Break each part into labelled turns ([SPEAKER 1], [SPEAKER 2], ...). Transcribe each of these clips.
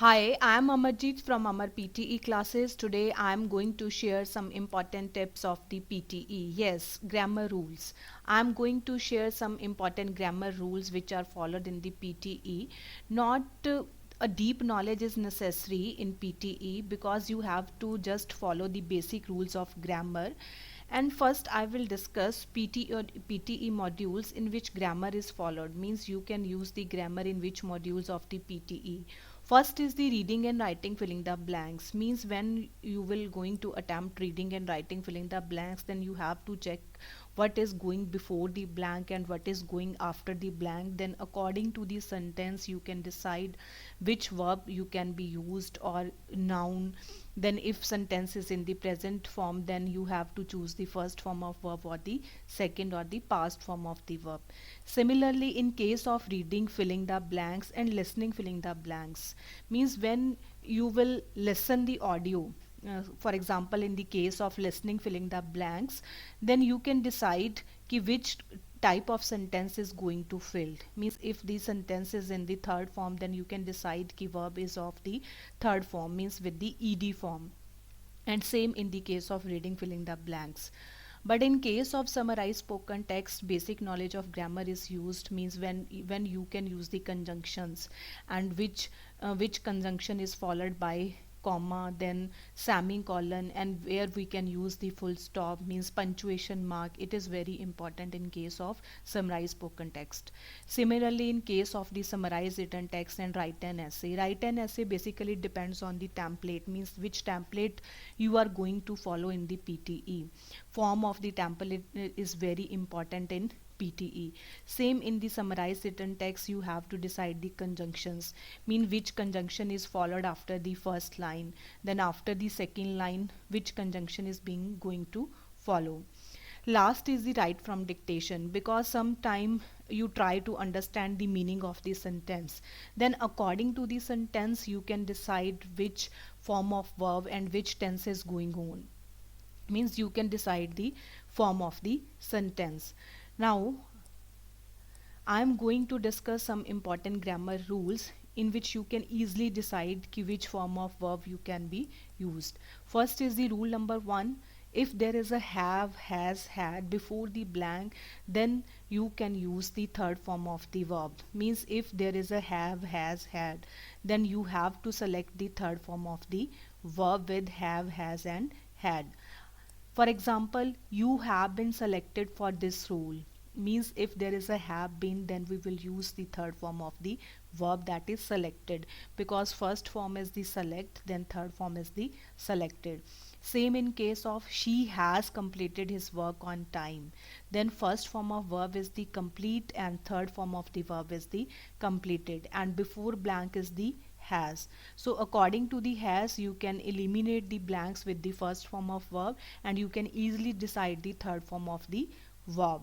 [SPEAKER 1] Hi, I am Amarjeet from Amar PTE classes. Today I am going to share some important tips of the PTE. Yes, grammar rules. I am going to share some important grammar rules which are followed in the PTE. Not a deep knowledge is necessary in PTE because you have to just follow the basic rules of grammar. And first I will discuss PTE modules in which grammar is followed. Means you can use the grammar in which modules of the PTE. First is the reading and writing filling the blanks. Means when you will going to attempt reading and writing filling the blanks, then you have to check what is going before the blank and what is going after the blank. Then according to the sentence you can decide which verb you can be used or noun. Then if sentence is in the present form, then you have to choose the first form of verb or the second or the past form of the verb. Similarly, in case of reading filling the blanks and listening filling the blanks, means when you will listen the audio, for example in the case of listening filling the blanks, then you can decide ki which type of sentence is going to filled. Means if the sentence is in the third form, then you can decide ki verb is of the third form, means with the ed form. And same in the case of reading filling the blanks. But in case of summarized spoken text, basic knowledge of grammar is used. Means when you can use the conjunctions and which conjunction is followed by comma, then semicolon, and where we can use the full stop, means punctuation mark. It is very important in case of summarized spoken text. Similarly, in case of the summarized written text and write an essay basically depends on the template. Means which template you are going to follow in the PTE. Form of the template is very important in PTE. Same in the summarized written text, you have to decide the conjunctions. Mean which conjunction is followed after the first line. Then after the second line, which conjunction is being going to follow. Last is the write from dictation, because sometime you try to understand the meaning of the sentence. Then according to the sentence, you can decide which form of verb and which tense is going on. Means you can decide the form of the sentence. Now I am going to discuss some important grammar rules in which you can easily decide which form of verb you can be used. First is the rule number 1. If there is a have, has, had before the blank, then you can use the third form of the verb. Means if there is a have, has, had, then you have to select the third form of the verb with have, has and had. For example, you have been selected for this role. Means if there is a have been, then we will use the third form of the verb, that is selected, because first form is the select, then third form is the selected. Same in case of she has completed his work on time, then first form of verb is the complete and third form of the verb is the completed, and before blank is the has. So according to the has, you can eliminate the blanks with the first form of verb, and you can easily decide the third form of the verb.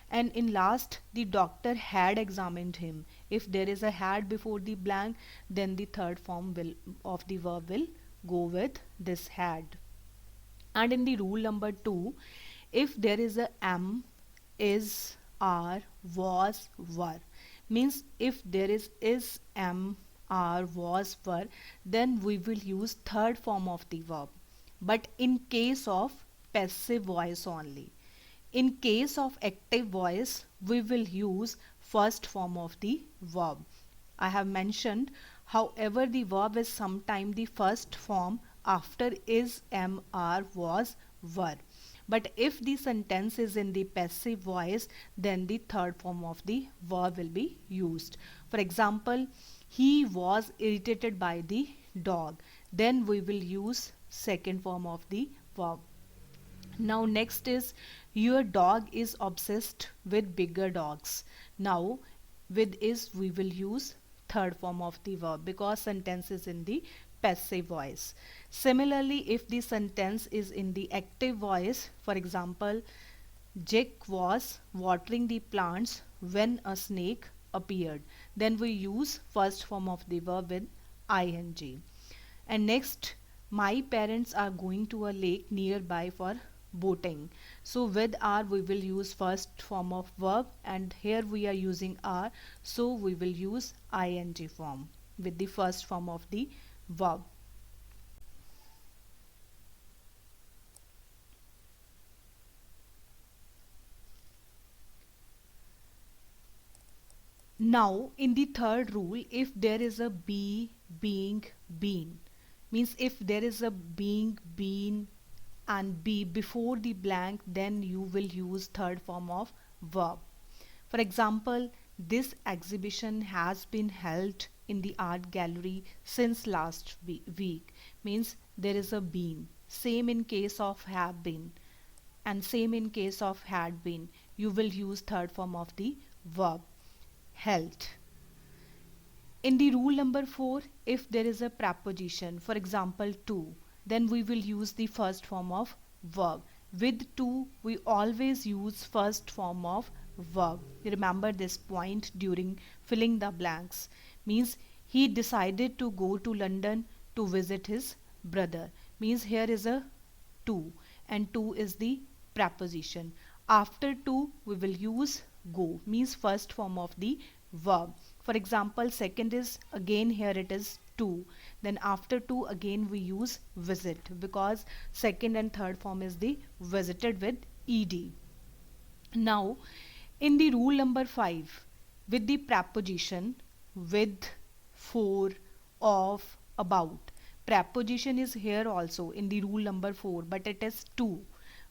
[SPEAKER 1] And in last, the doctor had examined him. If there is a had before the blank, then the third form will of the verb will go with this had. And in the rule number 2, if there is a am, is, are, was, were, means if there is, am, are, was, were, then we will use third form of the verb. But in case of passive voice only. In case of active voice, we will use first form of the verb. I have mentioned, however, the verb is sometime the first form after is, am, are, was, were. But if the sentence is in the passive voice, then the third form of the verb will be used. For example, he was irritated by the dog. Then we will use second form of the verb. Now next is your dog is obsessed with bigger dogs. Now with is we will use third form of the verb because sentence is in the passive voice. Similarly, if the sentence is in the active voice, for example, Jack was watering the plants when a snake appeared, then we use first form of the verb with ing. And next, my parents are going to a lake nearby for boating. So with are we will use first form of verb, and here we are using are, so we will use ing form. with the first form of the verb. Now in the third rule, if there is a be, being, been, means if there is a being, been and be before the blank, then you will use third form of verb. For example, this exhibition has been held in the art gallery since last week, means there is a been. Same in case of have been, and same in case of had been, you will use third form of the verb, held. In the rule number 4, if there is a preposition, for example to, then we will use the first form of verb. With to, we always use first form of verb. Remember this point during filling the blanks. Means he decided to go to London to visit his brother. Means here is a to, and to is the preposition. After to, we will use go, means first form of the verb. For example, second is again here it is to, then after to again we use visit, because second and third form is the visited with ed. Now in the rule number 5, with the preposition with, for, of, about, preposition is here also in the rule number 4, but it is to.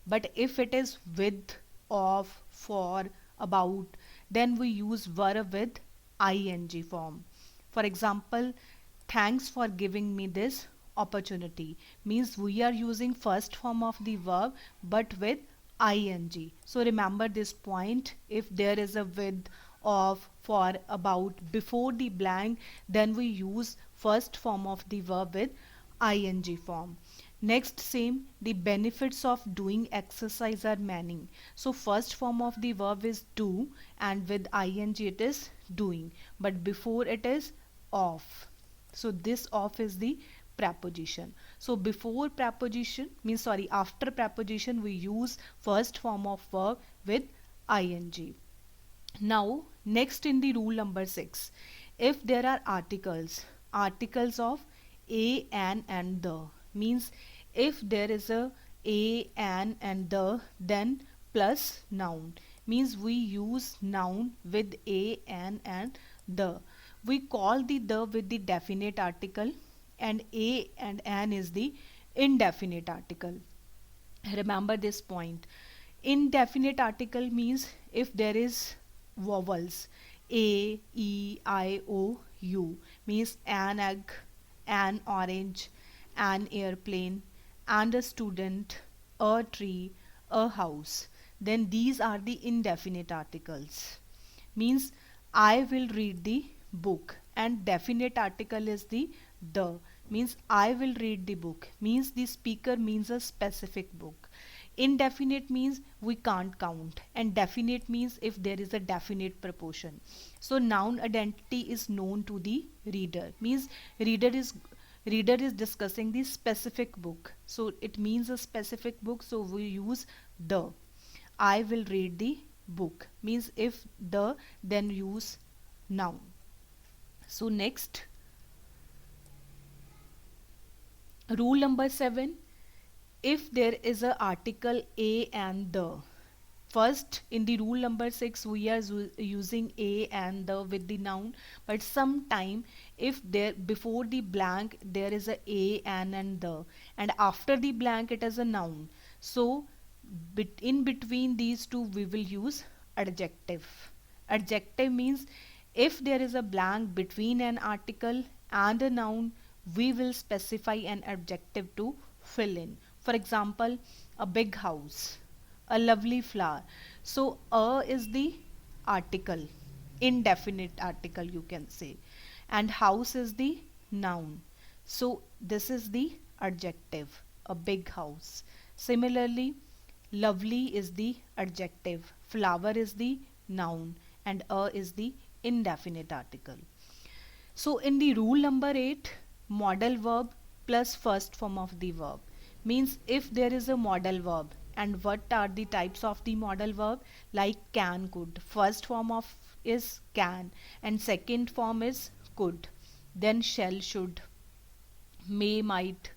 [SPEAKER 1] But if it is with, of, for, about, then we use verb with ing form. For example, thanks for giving me this opportunity, means we are using first form of the verb but with ing. So remember this point, if there is a with, of, for, about before the blank, then we use first form of the verb with ing form. Next, same, the benefits of doing exercise are many. So first form of the verb is do, and with ing it is doing, but before it is of. So this of is the preposition. So before preposition means, sorry, after preposition we use first form of verb with ing. Now next in the rule number 6, if there are articles of a, an and the, means if there is a, an and the, then plus noun, means we use noun with a, an and the. We call the with the definite article, and a and an is the indefinite article. Remember this point. Indefinite article means if there is vowels a, e, I, o, u, means an egg, an orange, an airplane, and a student, a tree, a house, then these are the indefinite articles. Means I will read the book, and definite article is the, means I will read the book, means the speaker means a specific book. Indefinite means we can't count, and definite means if there is a definite proportion. So noun identity is known to the reader, means reader is discussing the specific book, so it means a specific book, so we use the. I will read the book, means if the, then use noun. So next, rule number 7, if there is a article a and the. First in the rule number 6 we are using a and the with the noun, but sometime if there before the blank there is a, an and the, and after the blank it is a noun, so in between these two we will use adjective. Adjective means if there is a blank between an article and a noun, we will specify an adjective to fill in. For example, a big house, a lovely flower. So a is the article, indefinite article you can say, and house is the noun, so this is the adjective, a big house. Similarly, lovely is the adjective, flower is the noun, and a is the indefinite article. So in the rule number 8, modal verb plus first form of the verb, means if there is a modal verb, and what are the types of the modal verb, like can, could, first form of is can and second form is could, then shall, should, may, might,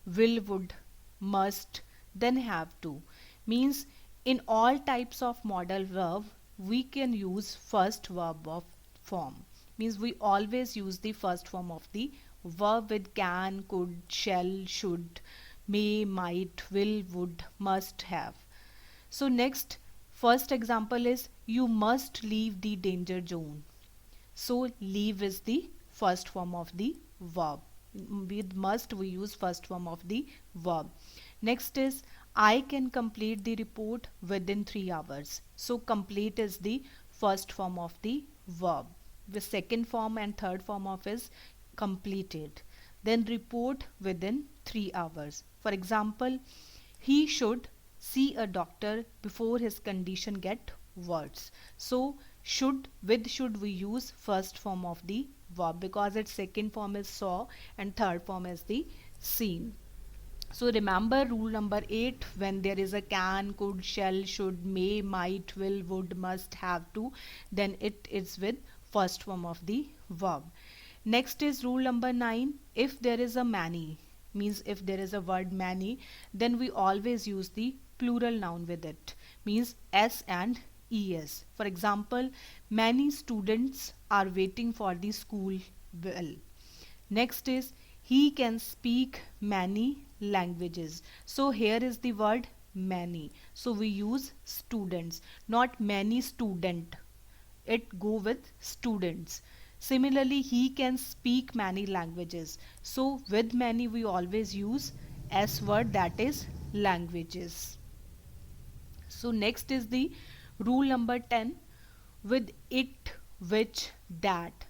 [SPEAKER 1] will, would, must, then have to. Means in all types of modal verb we can use first verb of form. Means we always use the first form of the verb with can, could, shall, should, may, might, will, would, must, have. So next, first example is you must leave the danger zone. So leave is the first form of the verb. With must we use first form of the verb. Next is I can complete the report within 3 hours. So complete is the first form of the verb. The second form and third form of is completed. Then report within 3 hours. For example, he should see a doctor before his condition get worse. So should, with should we use first form of the verb because its second form is saw and third form is the seen. So remember rule number 8, when there is a can, could, shall, should, may, might, will, would, must, have to, then it is with first form of the verb. Next is rule number 9, if there is a many, means if there is a word many, then we always use the plural noun with it, means s and es. For example, many students are waiting for the school bell. Next is he can speak many languages. So here is the word many. So we use students, not many student. It go with students. Similarly, he can speak many languages. So with many we always use s word, that is languages. So next is the rule number 10, with it, which, that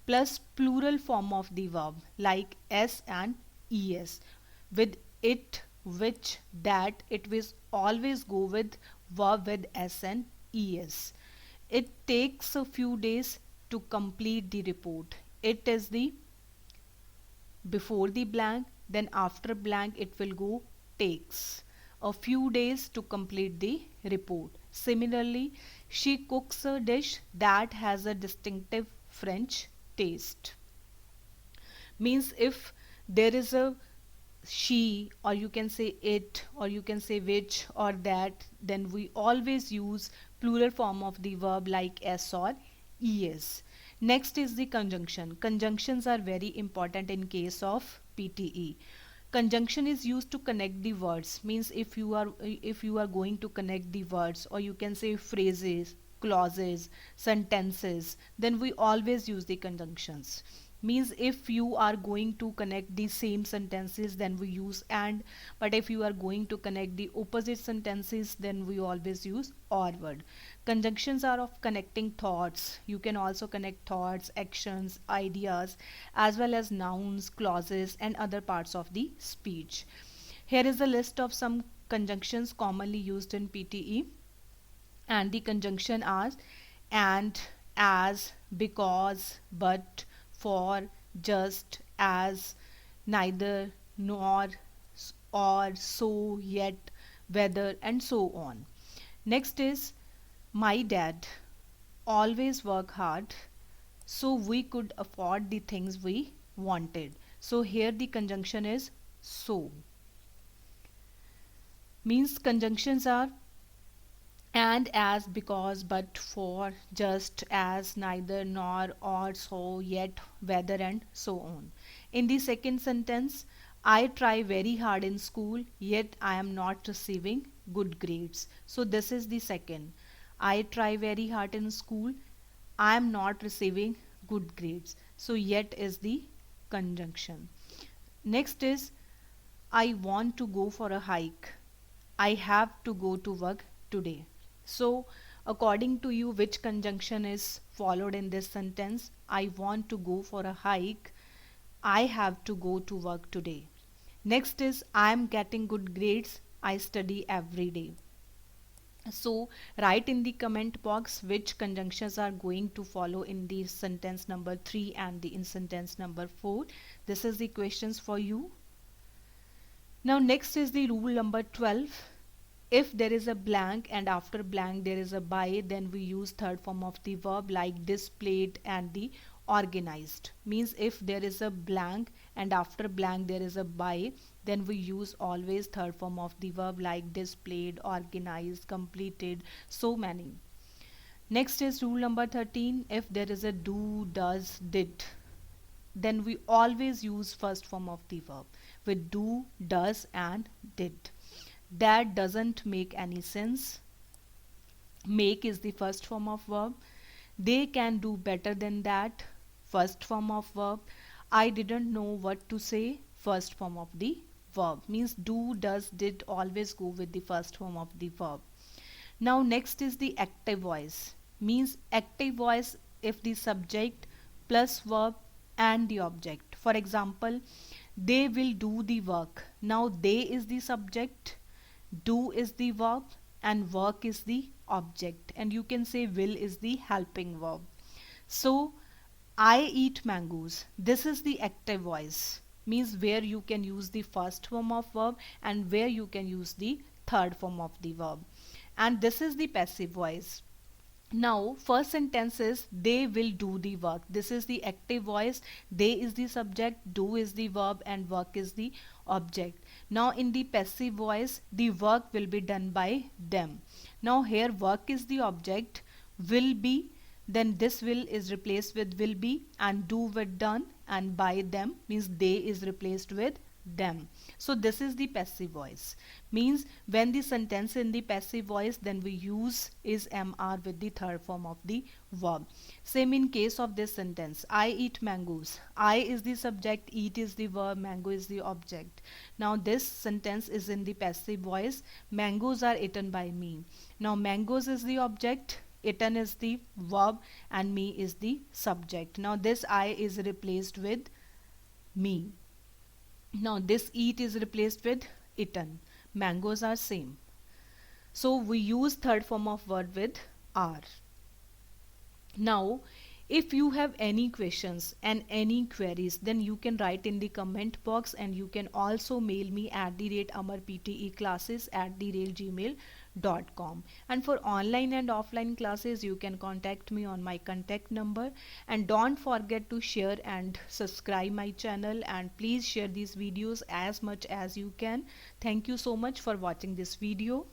[SPEAKER 1] plus plural form of the verb like s and es. With it, which, that, it will always go with verb with s and es. It takes a few days to complete the report. It is the before the blank, then after blank it will go takes a few days to complete the report. Similarly, she cooks a dish that has a distinctive French taste. Means if there is a she, or you can say it, or you can say which or that, then we always use plural form of the verb like s or es. Next is the conjunction. Conjunctions are very important in case of PTE. Conjunction is used to connect the words. Means if you are going to connect the words, or you can say phrases, clauses, sentences, then we always use the conjunctions. Means if you are going to connect the same sentences, then we use and, but if you are going to connect the opposite sentences, then we always use or word. Conjunctions are of connecting thoughts. You can also connect thoughts, actions, ideas, as well as nouns, clauses, and other parts of the speech. Here is a list of some conjunctions commonly used in PTE, and the conjunction are and, as, because, but, for, just, as, neither, nor, or, so, yet, whether, and so on. Next is my dad always work hard so we could afford the things we wanted. So here the conjunction is so. Means conjunctions are and, as, because, but, for, just, as, neither, nor, or, so, yet, whether, and so on. In the second sentence, I try very hard in school, yet I am not receiving good grades. So this is the second. I try very hard in school, I am not receiving good grades. So yet is the conjunction. Next is I want to go for a hike, I have to go to work today. So according to you, which conjunction is followed in this sentence? I want to go for a hike, I have to go to work today. Next is I am getting good grades, I study every day. So write in the comment box which conjunctions are going to follow in the sentence number 3 and in sentence number 4. This is the questions for you. Now next is the rule number 12. If there is a blank and after blank there is a by, then we use third form of the verb like displayed and the organized. Means if there is a blank and after blank there is a by, then we use always third form of the verb like displayed, organized, completed, so many. Next is rule number 13. If there is a do, does, did, then we always use first form of the verb with do, does and did. That doesn't make any sense. Make is the first form of verb. They can do better than that, first form of verb. I didn't know what to say, first form of the verb. Means do, does, did always go with the first form of the verb. Now next is the active voice. Means active voice if the subject plus verb and the object. For example, they will do the work. Now they is the subject, do is the verb and work is the object, and you can say will is the helping verb. So I eat mangoes. This is the active voice. Means where you can use the first form of verb and where you can use the third form of the verb. And this is the passive voice. Now first sentence is they will do the work. This is the active voice. They is the subject, do is the verb and work is the object. Now in the passive voice the work will be done by them. Now here work is the object, will be, then this will is replaced with will be and do with done, and by them means they is replaced with them. So this is the passive voice. Means when the sentence in the passive voice, then we use is mr with the third form of the verb. Same in case of this sentence, I eat mangoes. I is the subject, eat is the verb, mango is the object. Now this sentence is in the passive voice. Mangoes are eaten by me. Now mangoes is the object, eaten is the verb and me is the subject. Now this I is replaced with me. Now this eat is replaced with eaten. Mangoes are same. So we use third form of verb with are. Now if you have any questions and any queries, then you can write in the comment box, and you can also mail me at the rate amarpteclasses@gmail.com. And for online and offline classes, you can contact me on my contact number. And don't forget to share and subscribe my channel, and please share these videos as much as you can. Thank you so much for watching this video.